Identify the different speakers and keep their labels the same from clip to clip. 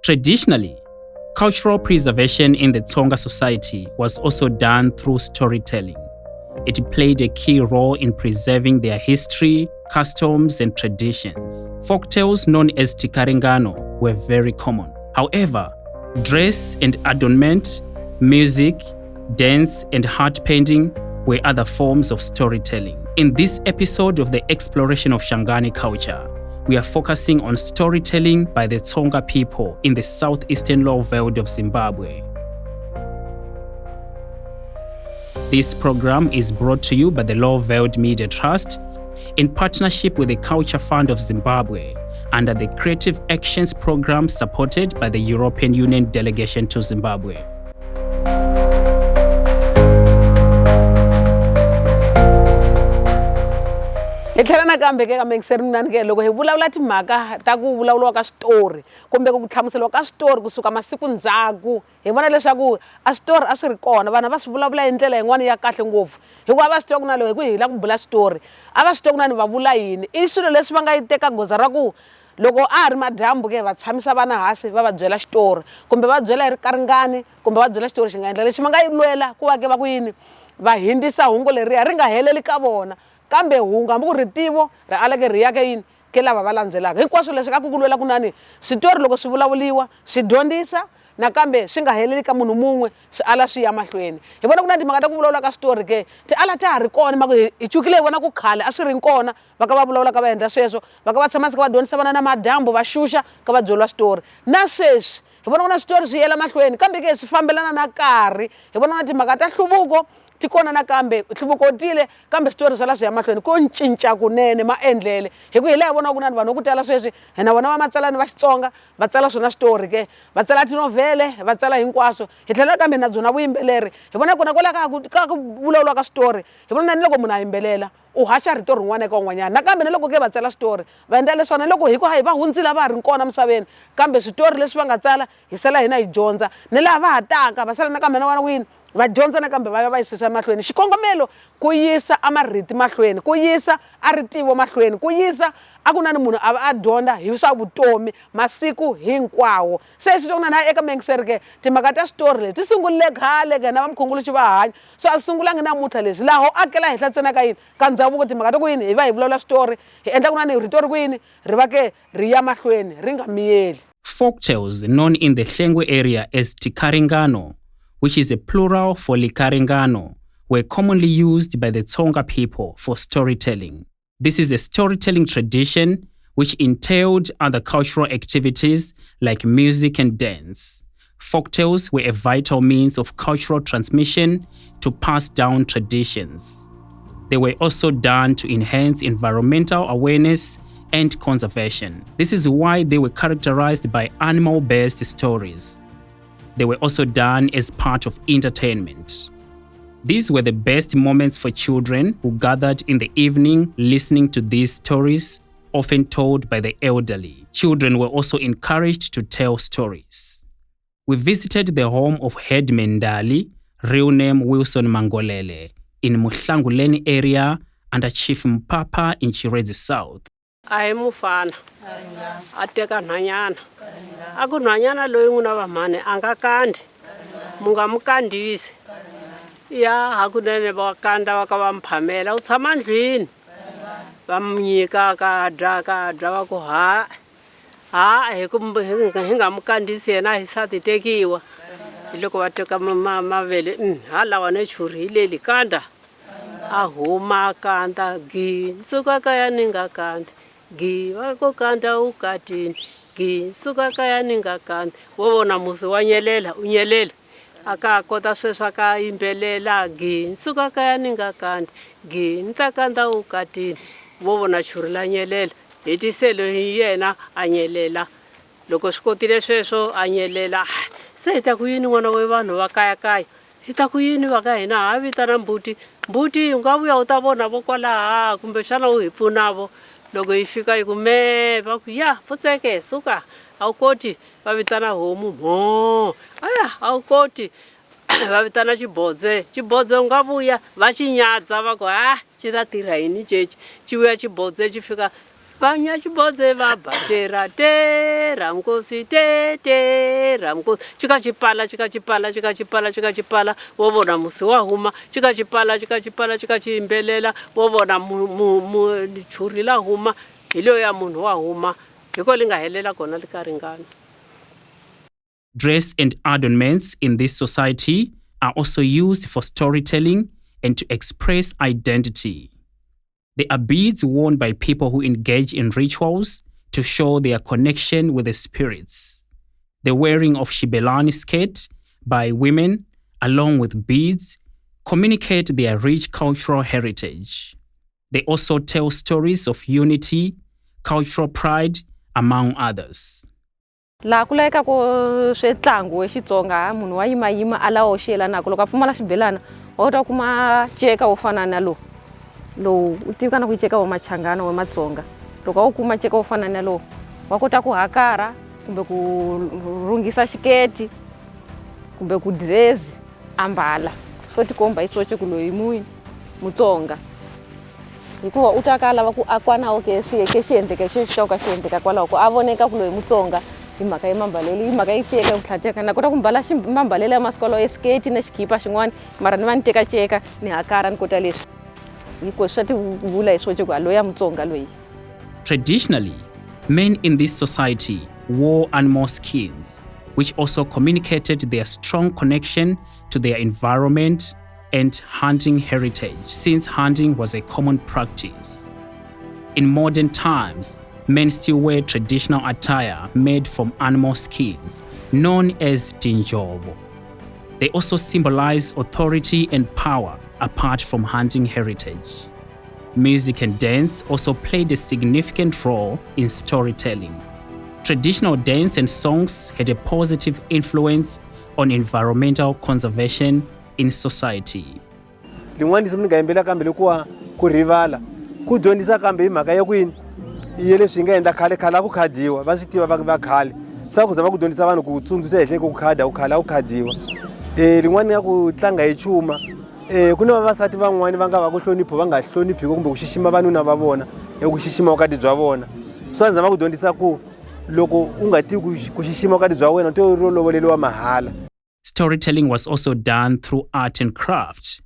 Speaker 1: Traditionally, cultural preservation in the Tsonga society was also done through storytelling. It played a key role in preserving their history, customs, and traditions. Folktales known as Tikarengano were very common. However, dress and adornment, music, dance, and heart painting were other forms of storytelling. In this episode of the Exploration of Shangani Culture, we are focusing on storytelling by the Tsonga people in the southeastern Lowveld of Zimbabwe. This program is brought to you by the Lowveld Media Trust in partnership with the Culture Fund of Zimbabwe under the CreativeACTIONs program supported by the European Union Delegation to Zimbabwe.
Speaker 2: Ithlela kambe ke ngiserimnani ke loko hi vulavula timhaka ta ku vulavuriwa ka story kumbe ku hlamuseriwa ka story kusuka masiku ndzhaku hi vona leswaku a story a swi ri kona vana va swi vulavula hi ndlela yin'wana ya kahle ngopfu hikuva va swi tiva ku na loko hi ku hi la ku bula story a va swi tiva ku na ni va vula yini i swilo leswi va nga yi teka goza ra ku loko a ha ri madyambu ke va tshamisa vana hansi va va byela xitori kumbe va byela hi Tikarengani kumbe va byela xitori xi nga endla lexi va nga yi lwela ku va ke va ku yini va hindzisa hungu leriya ri nga heleli ka vona kambe hungu hambi ku ritivo ri aleke ri yake yini ke lava va landzelaka hinkwaswo leswi ka ku lwela kunani switori loko swi vulavuliwa swi dyondzisa nakambe swi nga heleli ka munhu mun'we swi ala swi ya mahlweni hi vona ku na timhaka ta ku vulavula ka switori ke ti ala ta ha ri kona maka hi cukile hi vona ku khale a swi ri kona va ka va vulavula ka va endla sweswo va ka va tshama ka va dyondzisa vana na madyambu va xuxa ka va byeriwa switori na sweswi hi vona ku na switori swi yela mahlweni kambe ke swi fambelana na nkarhi hi vona na timhaka ta nhluvuko ti kona nakambe nhluvuko wu tile kambe switori swa la swi ya mahlweni ku cinca kunene maendlele hi ku hi laha hi vonaka ku na vanhu ku tala sweswi hina vona va matsalani va Xitsonga va tsala swona switori ke va tsala tinovhele va tsala hinkwaswo hi tlhela kambe na byona vuyimbeleri hi vona kona kwala ka ku vulavuriwa ka switori hi vona na loko munhu a yimbelela u haxa rito rin'wana eka un'wanyana nakambe na loko ke va tsala switori va endla leswona loko hi ku hi va hundzile va ha ri kona misaveni kambe switori leswi va nga tsala hi sala hina hi dyondza ni laha va ha taka va sala nakambe na vana wini va dyondza nakambe va ya va yisisa mahlweni xikongomelo ku yisa a mariti mahlweni ku yisa a ritivo mahlweni ku yisa a ku nani munhu a va a dyondza hi swa vutomi masiku hinkwawo se swi tokuna na eka mengiserike timhaka ta switori leti ti sungulile khale ke na va mukhongoluxi va hanya so a sungulangi namuntlha leswi laha ho akela henhla ntsena ka yini ka ndhavuko timhaka ta ku yini hi va hi vulavula switori hi endla ku nani rito ri ku yini ri va ke ri ya mahlweni ri nga miyeli.
Speaker 1: Folktales, known in the Hlengwe area as Tikarengano, which is a plural for Tikarengano, were commonly used by the Tsonga people for storytelling. This is a storytelling tradition which entailed other cultural activities like music and dance. Folktales were a vital means of cultural transmission to pass down traditions. They were also done to enhance environmental awareness and conservation. This is why they were characterized by animal-based stories. They were also done as part of entertainment. These were the best moments for children who gathered in the evening listening to these stories, often told by the elderly. Children were also encouraged to tell stories. We visited the home of Headman Dali, real name Wilson Mangolele, in Muhlanguleni area under Chief Mpapa in Chirezi South.
Speaker 2: Ai mufana ateka nhanyana aku nhanyana loyi n'wina va mhani a nga kandi mu nga mu kandisi ya hakunene va kanda va ka va mphamela u tshama ndlwini va mu nyika ka dya va ku hi nga mu kandisi yena hi sa ti tekiwa hi loko va teka mavele lawa ne churi hi leli kanda a huma kanda gi nsuka kaya ni nga kandi gi va ko kanda u katini gi suka kaya ni nga kandi wo vona musi wa nyelela u nyelela aka kota sweswa ka yimbelela gi suka kaya ni nga kandi gi nta kanda u katini wo vona churi la nyelela hi tiselo hi yena a nyelela loko swi kotile sweswo a nyelela se hi ta ku yini n'wana we vanhu va kaya hi ta ku yini va ka hina ha vitana mbuti u nga vuya u ta vona vo kwalaha kumbe xana u hi pfunavo loko hi fika hi ku me va ku ya pfutseke suka a wu koti va vitana homu aya a wu koti va vitana xibodze u nga vuya va xi nyadza va ku xi ta tirha yini ceci xi vuya xibodze xi fika
Speaker 3: Banya chiboze baba tera tera mkosi tera mkosi chikachipala wobona musi wahuma chikachimbelela wobona churi la huma ilo ya munhu wahuma liko lingahelela kona Tikarengano.
Speaker 1: Dress and adornments in this society are also used for storytelling and to express identity. They are beads worn by people who engage in rituals to show their connection with the spirits. The wearing of shibelani skirt by women, along with beads, communicate their rich cultural heritage. They also tell stories of unity, cultural pride, among others.
Speaker 4: La kuleka ko swetlangu wa Xitsonga munhu wa yima ala oxela nako loko a pfumala xibelana wa kota kuma ceka wo fana na lo u tivana ku ceka wa machangana wa Matsonga loko u kuma ceka wo fana na lo wa kota ku hakara kumbe ku rungisa xiketi kumbe ku dress ambala so tikomba isoche ku loyi Mutsonga hikuva u ta kala va ku akwana ke swiyeke xiendleke xixoka xiendleka kwalaho ku avoneka ku loyi Mutsonga imhaka yemambalelo imhaka yiceka ku tlhateka na kota ku mbala mambalelo ya masikolo ya skate na xikipa xin'wana mara ni va ni teka ceka ni hakara ni kota leswi hiko swa ti vula hi swoce ku aloya Mutsonga loyi.
Speaker 1: Traditionally, men in this society wore animal skins, which also communicated their strong connection to their environment and hunting heritage, since hunting was a common practice. In modern times, men still wear traditional attire made from animal skins, known as tinjovo. They also symbolize authority and power apart from hunting heritage. Music and dance also played a significant role in storytelling. Traditional dance and songs had a positive influence on environmental conservation in society.
Speaker 5: Lin'wana ndzi ngayembela kambe loko ku rivala ku dyondzisa kambe hi mhaka ya kwini yele swi nga endla khale ku khadiwa va swi tiva va khale sa ku za va ku dyondzisa vanhu ku tsundzuxa ehenhla ku ku khadiwa lin'wana ya ku tlanga hi chuma ku na vavasati van'wana va nga va ku hlonipho va nga hloniphi kumbe ku xixima vanuna va vona ku xixima vukati bya vona so ndza va ku dyondzisa ku loko u nga tivi ku xixima vukati bya wena to lovoleliwa mahala.
Speaker 1: Storytelling was also done through art and craft.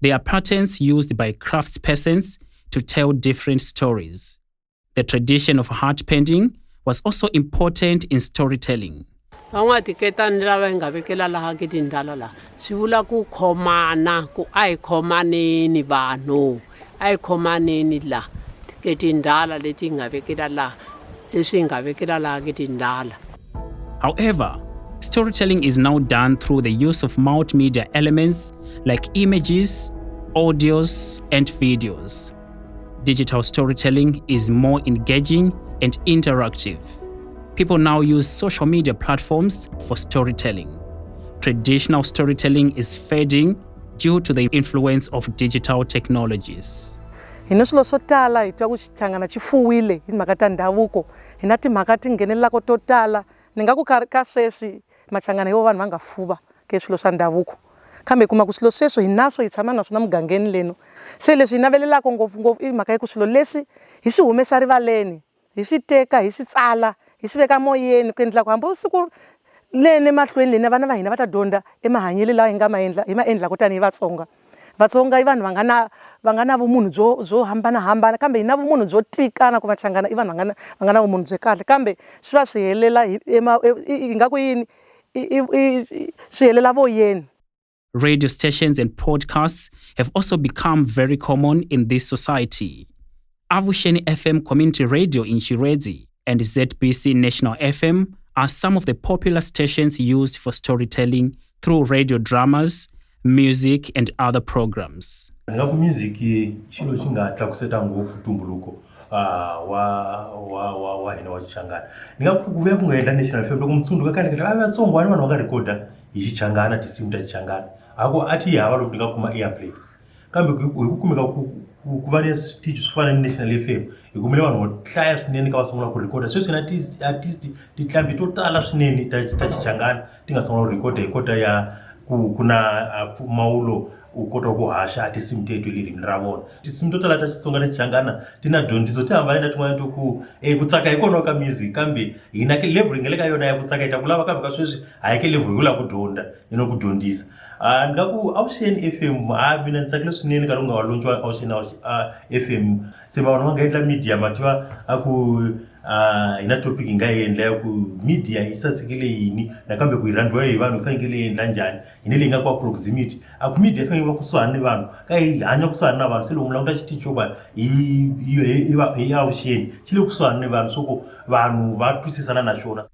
Speaker 1: There are patterns used by craftspersons to tell different stories. The tradition of heart painting was also important in storytelling.
Speaker 3: Van'watiketani lava hi nga vekela laha ke tindlela la swi vula ku khomana ku a hi khomaneni vanhu a hi khomaneni la ke tindlela leti hi nga vekela laha leswi hi nga vekela laha ke tindlela.
Speaker 1: However, storytelling is now done through the use of multimedia elements like images, audios, and videos. Digital storytelling is more engaging and interactive. People now use social media platforms for storytelling. Traditional storytelling is fading due to the influence of digital technologies.
Speaker 2: Hina swilo swo tala hi twa ku xichangana xi fuwile hi mhaka ta ndhavuko hina timhaka ti nghenelelaka to tala ni nga ku ka sweswi machangana yo vanhu va nga fuva ke swilo swa ndhavuko kambe kuma ku swilo sweswo hi naso hi tshama naswona mugangeni leno se leswi hi navelelaka ngopfungopfu i mhaka ya ku swilo leswi hi swi humesa rivaleni hi swi teka hi swi tsala hi swi veka moyeni ku endla ku hambi siku lene mahlweni lena vana va hina va ta dyondza emahanyelo lawa hi nga maendla kutani hi Vatsonga i vanhu va nga na vumunhu byo hambanahambana kambe hi na vumunhu byo tikana ku machangana i vanhu va nga na vumunhu byo kahle kambe swi va swi helela hi nga ku yini swi helela voyeni.
Speaker 1: Radio stations and podcasts have also become very common in this society. Avuxeni FM Community Radio in Shirezi and ZBC National FM are some of the popular stations used for storytelling through radio dramas, music, and other programs.
Speaker 6: Music chilo chinga tlakuseta ngopfu tumbuluko wa hina wa Xichangana. Ningakuvuya kungaendla National FM loko mutsunduka kale Vatsonga vanhu va nga recorda hi Xichangana tinsimu ta Xichangana. Ako ati hava loko ndingakuma airplay. Kambe hi ku kumeka ku va ni stage swo fana ni National FM hi kumile vanhu vo hlaya swinene ka va sungula ku recorda sweswi na artist ti tlambi to tala swinene ta Xichangana ti nga sungula ku recorda hi kota ya kuna maulo ukota kuhasha atisimu tetu ilirimi ravona tisimu totala tachitsonga techangana tina dhondiso tihambana tumwana kutsaka ikona kamizi kambe inake level ingeleka yona yakutsaka itakulava kambe kaswezvi haike level yekula kudhonda inokudhondisa ngaku Ocean FM mina nitsakile swinene kana unga walonjwa Ocean FM tsema vanhu vangaendla media mativa aku ina topic ingaendla yaku media isasikile yini nakambe kuirandwa vanhu fanekele endla njani inele ingakwa proximity aku media fanekele kuswana nevanhu kai hanya kuswana navanhu selo mlanga chitichoba iya Ocean chile kuswana nevanhu soko vanhu vatwisisana nachona.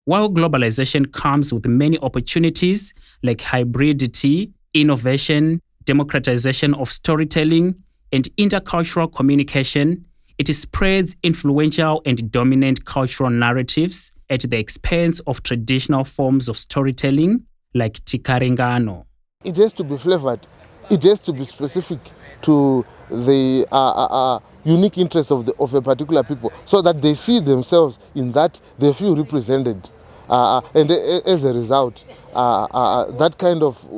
Speaker 1: While globalization comes with many opportunities like hybridity, innovation, democratization of storytelling, and intercultural communication, it spreads influential and dominant cultural narratives at the expense of traditional forms of storytelling like Tikarengano.
Speaker 7: It has to be flavored. It has to be specific to the unique interests of a particular people, so that they see themselves in that, they feel represented. And as a result, that kind of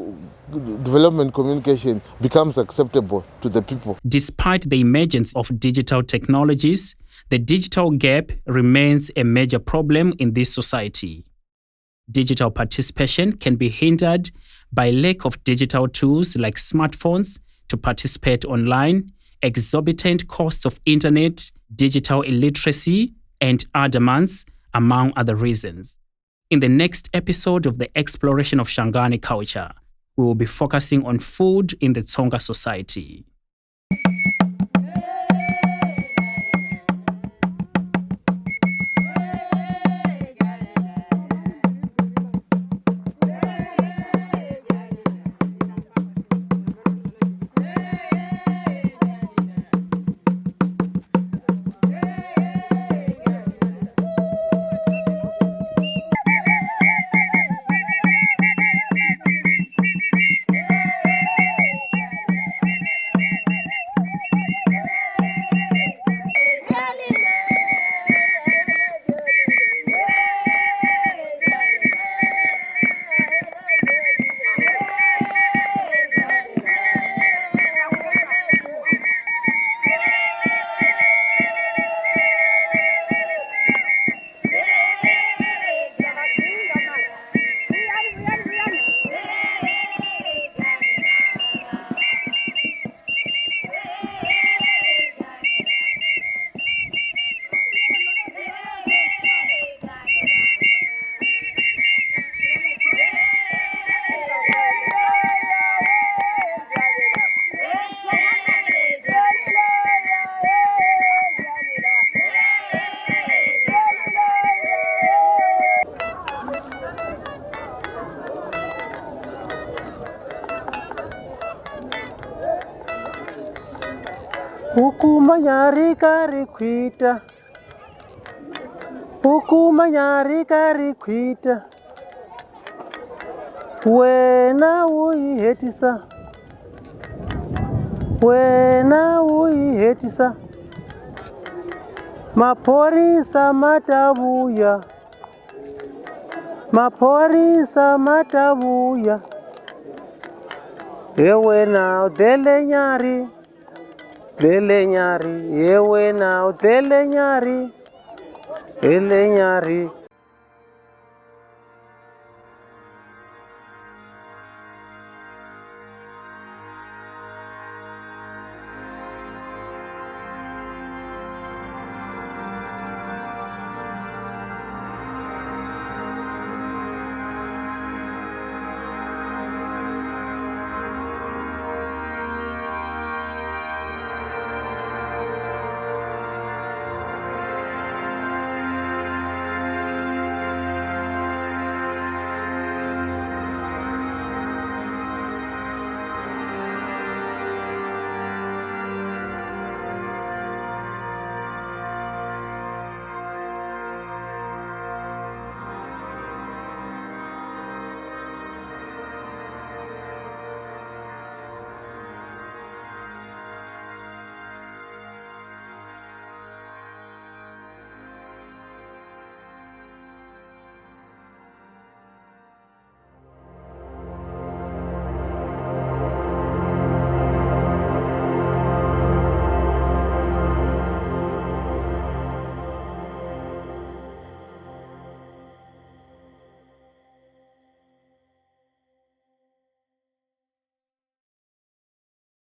Speaker 7: development communication becomes acceptable to the people.
Speaker 1: Despite the emergence of digital technologies, the digital gap remains a major problem in this society. Digital participation can be hindered by lack of digital tools like smartphones to participate online, exorbitant costs of internet, digital illiteracy, and adornments, among other reasons. In the next episode of the Exploration of Shangani Culture, we will be focusing on food in the Tsonga society.
Speaker 5: Hukuma nyari kari kwita, hukuma nyari kari kwita, wena uihetisa, wena uihetisa, maporisa matabuya, maporisa matabuya, ewena udele nyari, dele nyari, ewe na dele nyari, ele nyari.